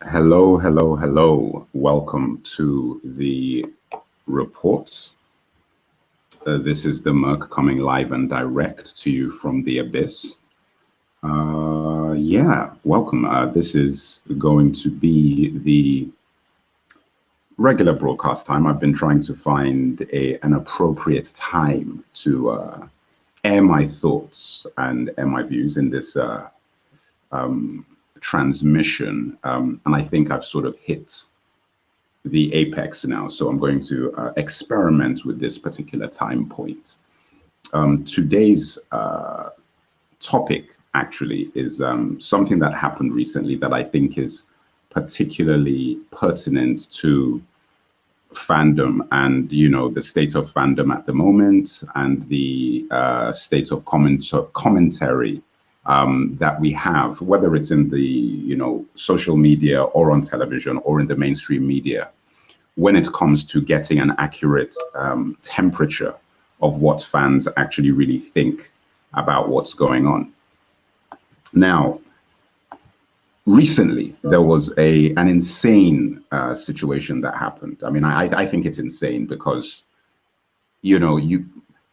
Hello, hello, hello. Welcome to the reports. This is the Merc coming live and direct to you from the abyss. Yeah, welcome. This is going to be the regular broadcast time. I've been trying to find an appropriate time to air my thoughts and air my views in this transmission. And I think I've sort of hit the apex now. So I'm going to experiment with this particular time point. Today's topic actually is something that happened recently that I think is particularly pertinent to fandom and, you know, the state of fandom at the moment and the state of commentary that we have, whether it's in the, you know, social media or on television or in the mainstream media, when it comes to getting an accurate temperature of what fans actually really think about what's going on. Now, recently, there was an insane situation that happened. I mean, I think it's insane because, you know,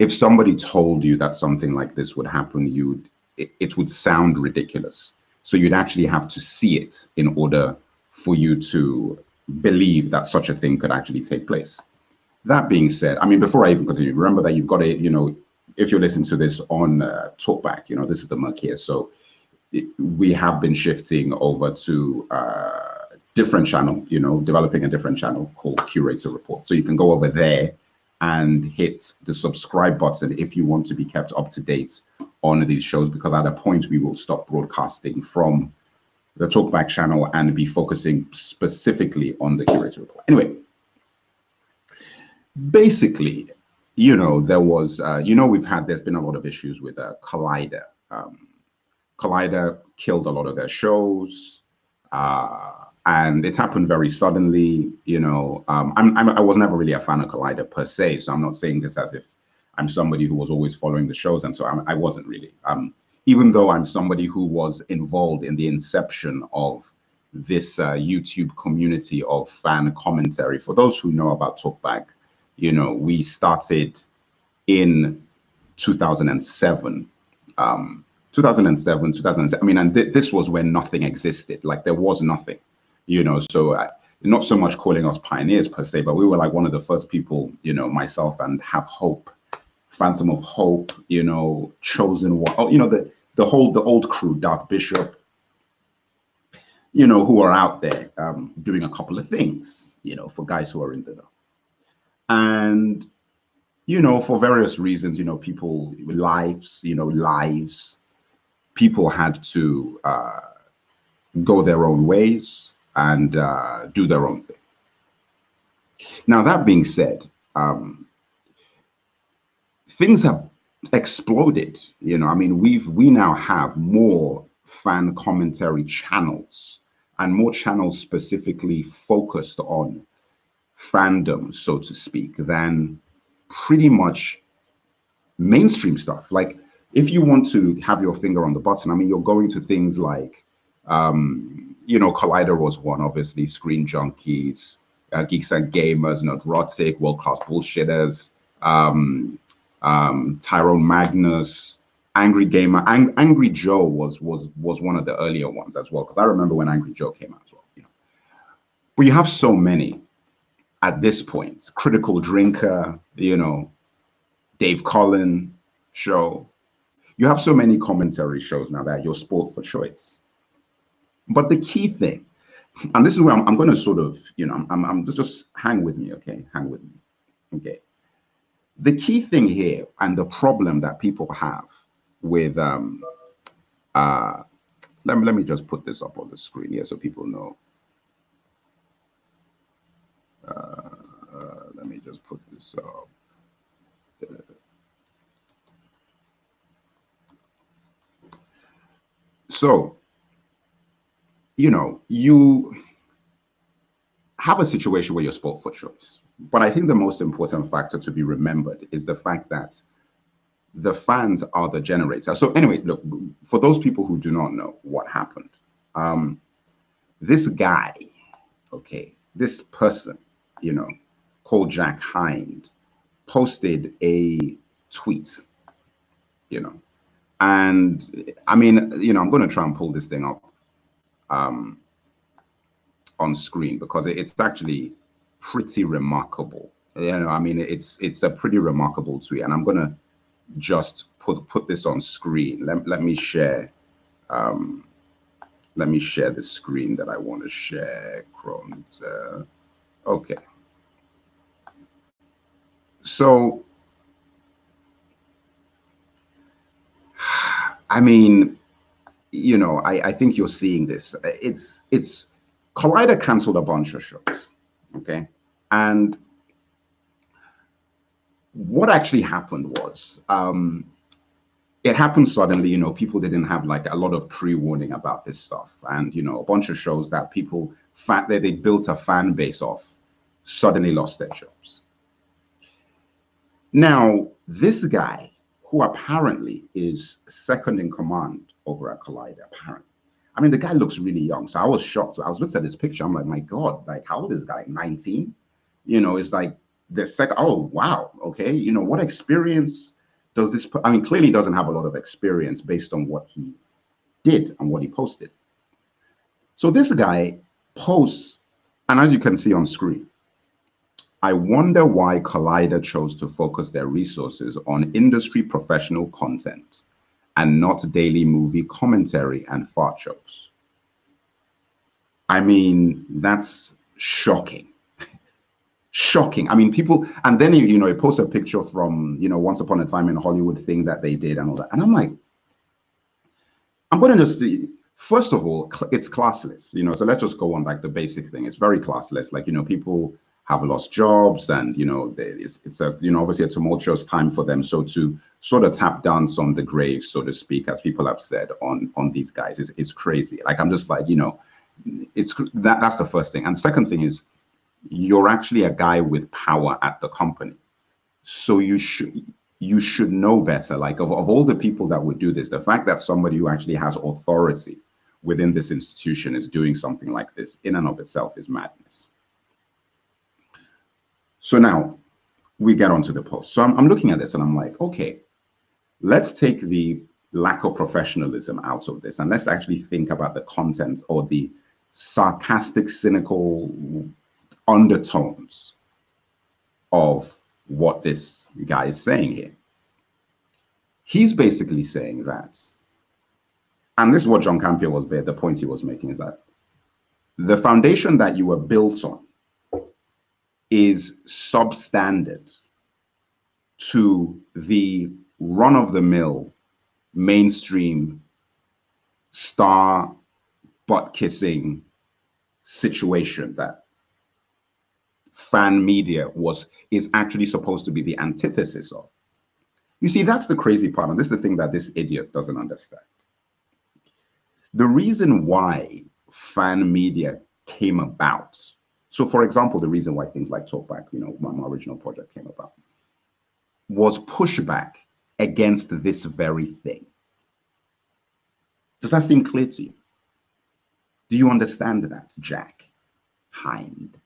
if somebody told you that something like this would happen, it would sound ridiculous. So you'd actually have to see it in order for you to believe that such a thing could actually take place. That being said, I mean, before I even continue, remember that you've got to, you know, if you're listening to this on Talkback, you know, this is the Merc here. So we have been shifting over to different channel, you know, developing a different channel called Curator Report. So you can go over there and hit the subscribe button if you want to be kept up to date on these shows, because at a point we will stop broadcasting from the Talkback channel and be focusing specifically on the Curator Report. Anyway, basically, you know, there was, you know, there's been a lot of issues with Collider. Collider killed a lot of their shows, and it happened very suddenly. You know, I was never really a fan of Collider per se, so I'm not saying this as if I'm somebody who was always following the shows, and so I wasn't really. Even though I'm somebody who was involved in the inception of this YouTube community of fan commentary. For those who know about Talkback, you know, we started in 2007. 2007. I mean, and this was when nothing existed. Like there was nothing, you know. So not so much calling us pioneers per se, but we were like one of the first people, you know, myself and Have Hope, Phantom of Hope, you know, Chosen One, oh, you know, the old crew, Darth Bishop, you know, who are out there doing a couple of things, you know, for guys who are in the know. And, you know, for various reasons, you know, lives, people had to go their own ways and do their own thing. Now, that being said, things have exploded. You know, I mean, we now have more fan commentary channels and more channels specifically focused on fandom, so to speak, than pretty much mainstream stuff. Like, if you want to have your finger on the button, I mean, you're going to things like, you know, Collider was one, obviously, Screen Junkies, Geeks and Gamers, Nerdrotic, World Class Bullshitters, Tyrone Magnus, Angry Gamer. Angry Joe was one of the earlier ones as well, because I remember when Angry Joe came out as well. You know, but you have so many at this point. Critical Drinker, you know, Dave Collin show. You have so many commentary shows now that you're sport for choice. But the key thing, and this is where I'm going to sort of, you know, I'm just hang with me, okay? Hang with me, okay? The key thing here and the problem that people have with, let me just put this up on the screen here so people know. Let me just put this up. So, you know, you have a situation where you're sport for choice. But I think the most important factor to be remembered is the fact that the fans are the generator. So anyway, look, for those people who do not know what happened, this guy, okay, this person, you know, called Jack Hind, posted a tweet, you know, and I mean, you know, I'm going to try and pull this thing up on screen because it's actually pretty remarkable. You know, I mean, it's a pretty remarkable tweet, and I'm going to just put this on screen. Let me share. Let me share the screen that I want to share. Chrome. Okay. So, I mean, you know, I think you're seeing this. It's Collider canceled a bunch of shows, okay? And what actually happened was, it happened suddenly, you know, people didn't have like a lot of pre-warning about this stuff. And, you know, a bunch of shows that people, that they built a fan base off, suddenly lost their shows. Now, this guy, who apparently is second in command over at Collider, apparently. I mean, the guy looks really young. So I was shocked. I was looking at this picture. I'm like, my God, like, how old is this guy? 19? You know, it's like the second, oh, wow. Okay. You know, what experience does this, I mean, clearly doesn't have a lot of experience based on what he did and what he posted. So this guy posts, and as you can see on screen, I wonder why Collider chose to focus their resources on industry professional content and not daily movie commentary and fart jokes. I mean, that's shocking. Shocking. I mean, people, and then, you know, he posts a picture from, you know, Once Upon a Time in Hollywood thing that they did and all that. And I'm like, I'm going to just see, first of all, it's classless, you know, so let's just go on like the basic thing. It's very classless. Like, you know, people have lost jobs and, you know, it's a, you know, obviously a tumultuous time for them. So to sort of tap dance on the grave, so to speak, as people have said on these guys is crazy. Like, I'm just like, you know, that's the first thing. And second thing is, you're actually a guy with power at the company. So you should know better. Like, of all the people that would do this, the fact that somebody who actually has authority within this institution is doing something like this in and of itself is madness. So now we get onto the post. So I'm looking at this and I'm like, okay, let's take the lack of professionalism out of this and let's actually think about the content or the sarcastic, cynical undertones of what this guy is saying here. He's basically saying that, and this is what John Campea was there, the point he was making is that the foundation that you were built on is substandard to the run-of-the-mill mainstream star butt-kissing situation that fan media is actually supposed to be the antithesis of. You see, that's the crazy part, and this is the thing that this idiot doesn't understand. The reason why fan media came about, so for example, the reason why things like Talkback, you know, my original project came about, was pushback against this very thing. Does that seem clear to you? Do you understand that, Jack Hind?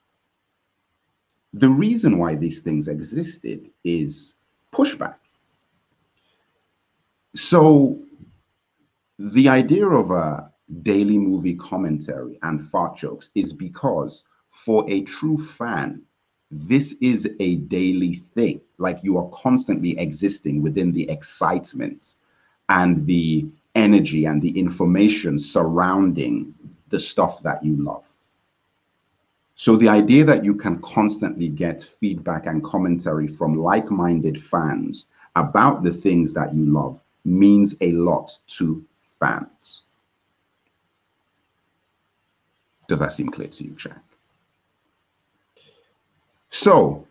The reason why these things existed is pushback. So the idea of a daily movie commentary and fart jokes is because for a true fan, this is a daily thing. Like, you are constantly existing within the excitement and the energy and the information surrounding the stuff that you love. So the idea that you can constantly get feedback and commentary from like-minded fans about the things that you love means a lot to fans. Does that seem clear to you, Jack? So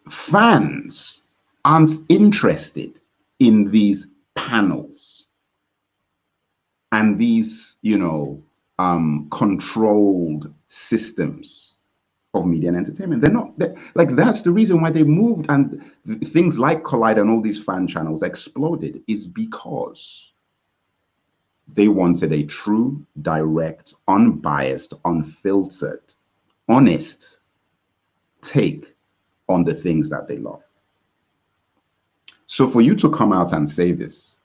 fans aren't interested in these panels and these, you know, controlled systems of media and entertainment. Like, that's the reason why they moved, and things like Collider and all these fan channels exploded, is because They wanted a true, direct, unbiased, unfiltered, honest take on the things that they love. So for you to come out and say this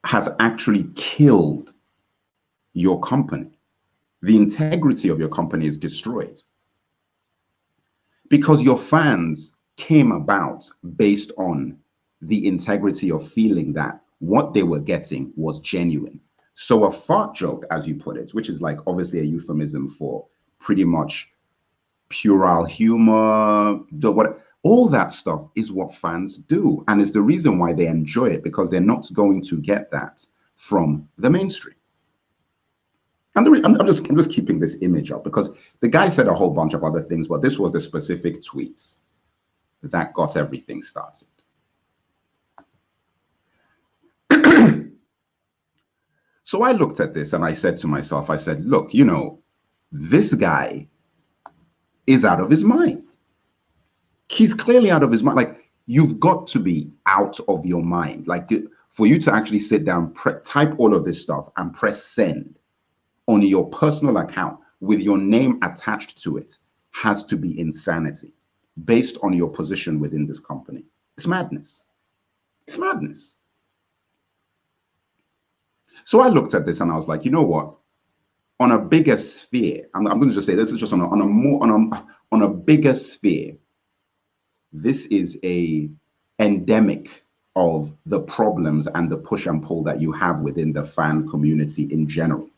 has actually killed your company. The integrity of your company is destroyed because your fans came about based on the integrity of feeling that what they were getting was genuine. So a fart joke, as you put it, which is like obviously a euphemism for pretty much puerile humor, all that stuff is what fans do. And it's the reason why they enjoy it, because they're not going to get that from the mainstream. And I'm just keeping this image up because the guy said a whole bunch of other things, but this was the specific tweets that got everything started. So I looked at this and I said to myself, I said, look, you know, this guy is out of his mind. He's clearly out of his mind. Like, you've got to be out of your mind. Like, for you to actually sit down, type all of this stuff and press send on your personal account with your name attached to it has to be insanity based on your position within this company. It's madness. It's madness. So I looked at this and I was like, you know what? On a bigger sphere, I'm going to just say this is just on a bigger sphere. This is a endemic of the problems and the push and pull that you have within the fan community in general.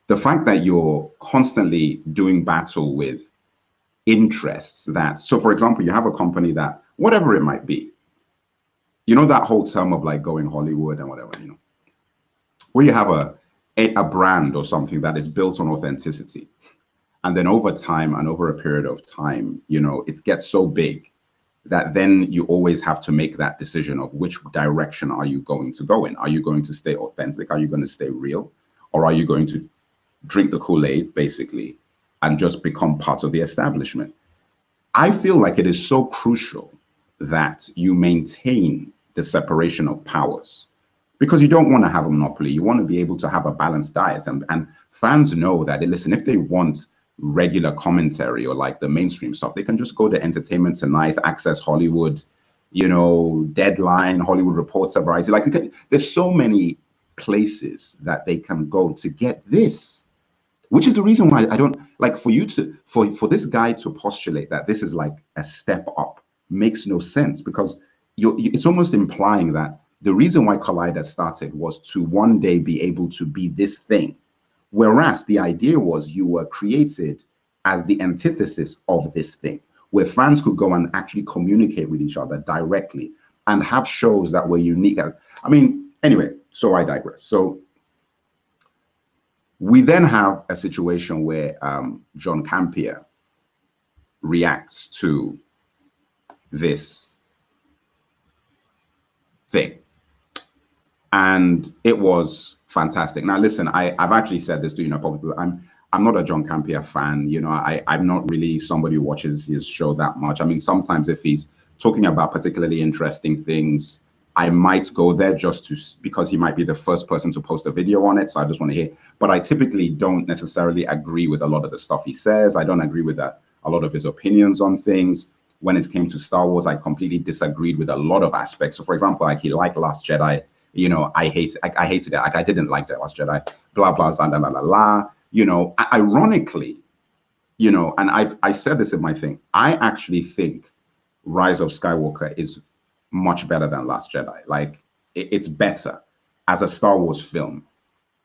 The fact that you're constantly doing battle with interests that, so for example, you have a company that, whatever it might be, you know, that whole term of like going Hollywood and whatever, you know, where you have a brand or something that is built on authenticity. And then over time and over a period of time, you know, it gets so big that then you always have to make that decision of which direction are you going to go in? Are you going to stay authentic? Are you going to stay real? Or are you going to drink the Kool-Aid, basically, and just become part of the establishment? I feel like it is so crucial that you maintain the separation of powers, because you don't want to have a monopoly. You want to be able to have a balanced diet. And fans know that, listen, if they want regular commentary or like the mainstream stuff, they can just go to Entertainment Tonight, Access Hollywood, you know, Deadline, Hollywood Reporter, Variety. Like, there's so many places that they can go to get this, which is the reason why I don't like for you to, for this guy to postulate that this is like a step up makes no sense, because it's almost implying that the reason why Collider'S started was to one day be able to be this thing. Whereas the idea was you were created as the antithesis of this thing, where fans could go and actually communicate with each other directly and have shows that were unique. I mean, anyway, so I digress. So we then have a situation where John Campea reacts to this thing. And it was fantastic. Now, listen, I've actually said this to, you know, probably, I'm not a John Campea fan. You know, I'm not really somebody who watches his show that much. I mean, sometimes if he's talking about particularly interesting things, I might go there just to, because he might be the first person to post a video on it. So I just want to hear, but I typically don't necessarily agree with a lot of the stuff he says. I don't agree with a lot of his opinions on things. When it came to Star Wars, I completely disagreed with a lot of aspects. So for example, like he liked Last Jedi. You know, I hated it. Like, I didn't like The Last Jedi, blah, blah, blah, blah, blah, blah. You know, ironically, you know, and I said this in my thing, I actually think Rise of Skywalker is much better than Last Jedi. Like, it's better as a Star Wars film.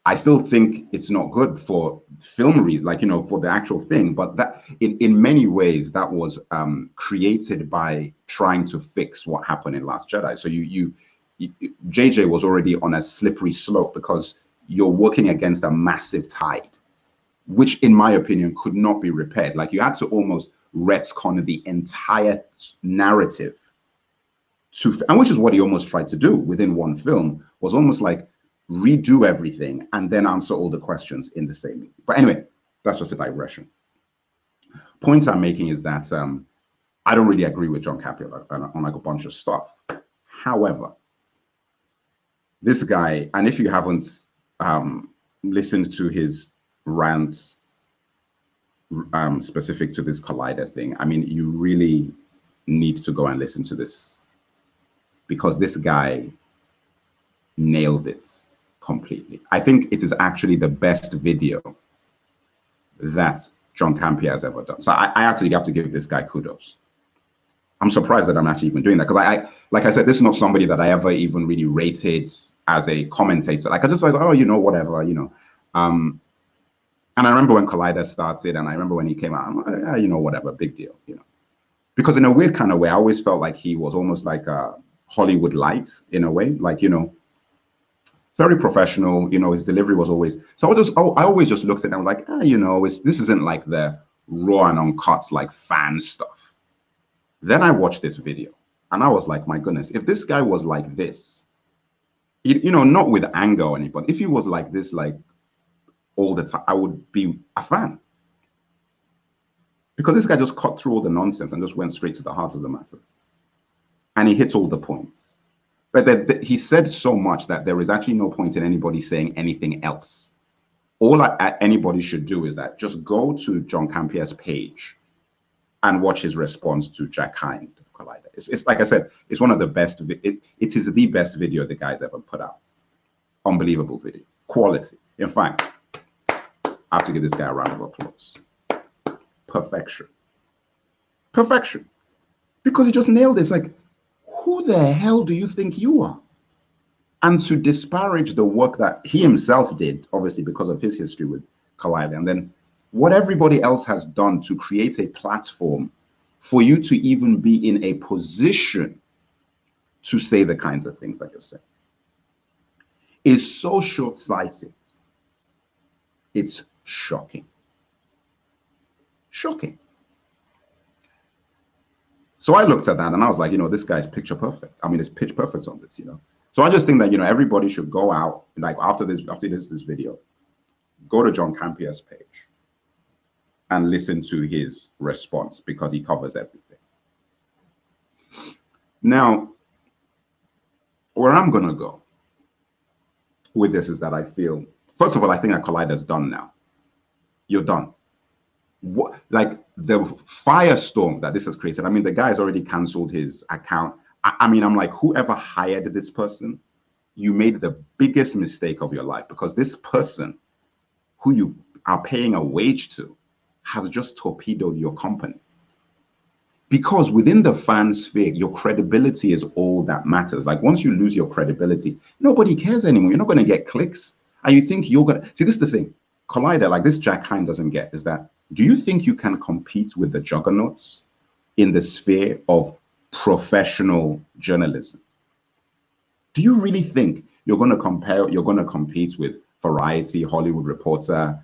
I still think it's not good for film reasons, like, you know, for the actual thing, but that in many ways that was created by trying to fix what happened in Last Jedi. So JJ was already on a slippery slope because you're working against a massive tide, which in my opinion could not be repaired. Like, you had to almost retcon the entire narrative and which is what he almost tried to do within one film, was almost like redo everything and then answer all the questions in the same movie. But anyway, that's just a digression. Point I'm making is that I don't really agree with John Campea on like a bunch of stuff. However, This guy, and if you haven't listened to his rants specific to this Collider thing, I mean, you really need to go and listen to this, because this guy nailed it completely. I think it is actually the best video that John Campea has ever done. So I actually have to give this guy kudos. I'm surprised that I'm actually even doing that, because like I said, this is not somebody that I ever even really rated as a commentator. Like, I just like, oh, you know, whatever, you know. And I remember when Collider started, and I remember when he came out, I'm like, yeah, you know, whatever, big deal, you know. Because in a weird kind of way, I always felt like he was almost like a Hollywood light in a way, like, you know, very professional, you know, his delivery was always, so I always just looked at him like, you know, this isn't like the raw and uncut, like fan stuff. Then I watched this video and I was like, my goodness, if this guy was like this, you know, not with anger or anything, but if he was like this, like all the time, I would be a fan. Because this guy just cut through all the nonsense and just went straight to the heart of the matter. And he hits all the points. But he said so much that there is actually no point in anybody saying anything else. All anybody should do is that just go to John Campea's page and watch his response to Jack Hind of Collider. It's like I said, it's one of the best. It is the best video the guy's ever put out. Unbelievable video, quality. In fact, I have to give this guy a round of applause. Perfection. Perfection. Because he just nailed it. It's like, who the hell do you think you are? And to disparage the work that he himself did, obviously because of his history with Collider, and then what everybody else has done to create a platform for you to even be in a position to say the kinds of things that you're saying, is so short-sighted. It's shocking. Shocking. So I looked at that and I was like, you know, this guy's picture perfect. I mean, it's pitch perfect on this, you know. So I just think that, you know, everybody should go out, like after this video, go to John Campea's page and listen to his response, because he covers everything. Now, where I'm going to go with this is that I feel, first of all, I think that Collider's done now. You're done. What, like the firestorm that this has created. I mean, the guy's already canceled his account. I mean, I'm like, whoever hired this person, you made the biggest mistake of your life, because this person who you are paying a wage to has just torpedoed your company. Because within the fan sphere, your credibility is all that matters. Like, once you lose your credibility, nobody cares anymore. You're not going to get clicks. And you think you're going to see, this is the thing. Collider, like this Jack Hind doesn't get, is that, do you think you can compete with the juggernauts in the sphere of professional journalism? Do you really think you're going to compete with Variety, Hollywood Reporter,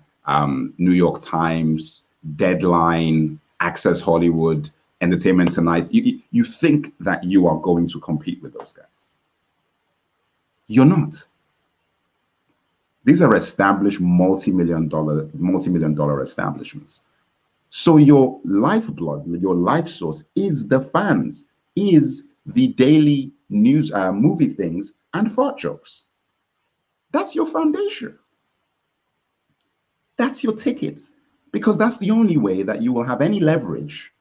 New York Times, Deadline, Access Hollywood, Entertainment Tonight? You think that you are going to compete with those guys? You're not. These are established multi-million dollar establishments. So your lifeblood, your life source is the fans, is the daily news, movie things, and fart jokes. That's your foundation. That's your ticket, because that's the only way that you will have any leverage,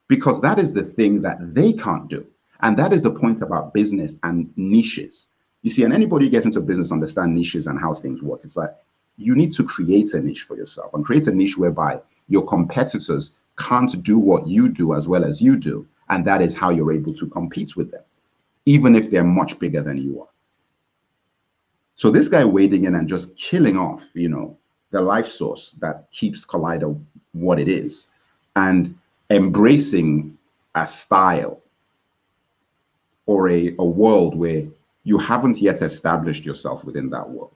because that is the thing that they can't do. And that is the point about business and niches. You see, and anybody who gets into business understand niches and how things work. It's like, you need to create a niche for yourself, and create a niche whereby your competitors can't do what you do as well as you do. And that is how you're able to compete with them, even if they're much bigger than you are. So this guy wading in and just killing off, you know, the life source that keeps Collider what it is, and embracing a style or a world where you haven't yet established yourself within that world.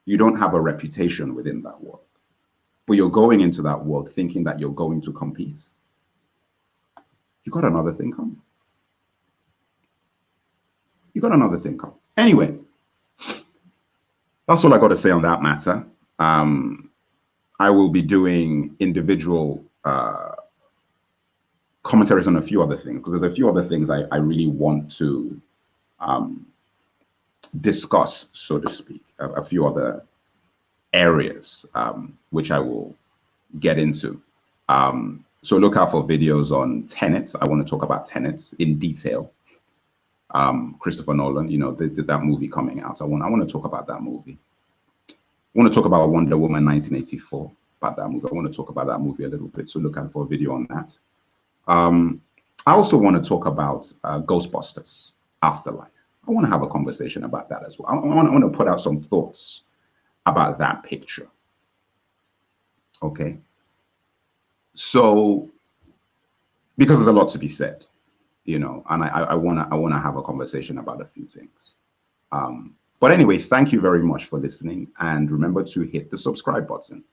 You don't have a reputation within that world, but you're going into that world thinking that you're going to compete. You got another thing coming. You got another thing coming. Anyway, that's all I got to say on that matter. I will be doing individual commentaries on a few other things, because there's a few other things I really want to discuss, so to speak, a few other areas, which I will get into. So look out for videos on Tenet. I want to talk about Tenet in detail. Christopher Nolan, you know, did that movie coming out. I want to talk about that movie. I want to talk about Wonder Woman 1984, about that movie. I want to talk about that movie a little bit. So look out for a video on that. I also want to talk about Ghostbusters Afterlife. I want to have a conversation about that as well. I want to put out some thoughts about that picture. Okay. So, because there's a lot to be said, you know, and I want to have a conversation about a few things. But anyway, thank you very much for listening, and remember to hit the subscribe button.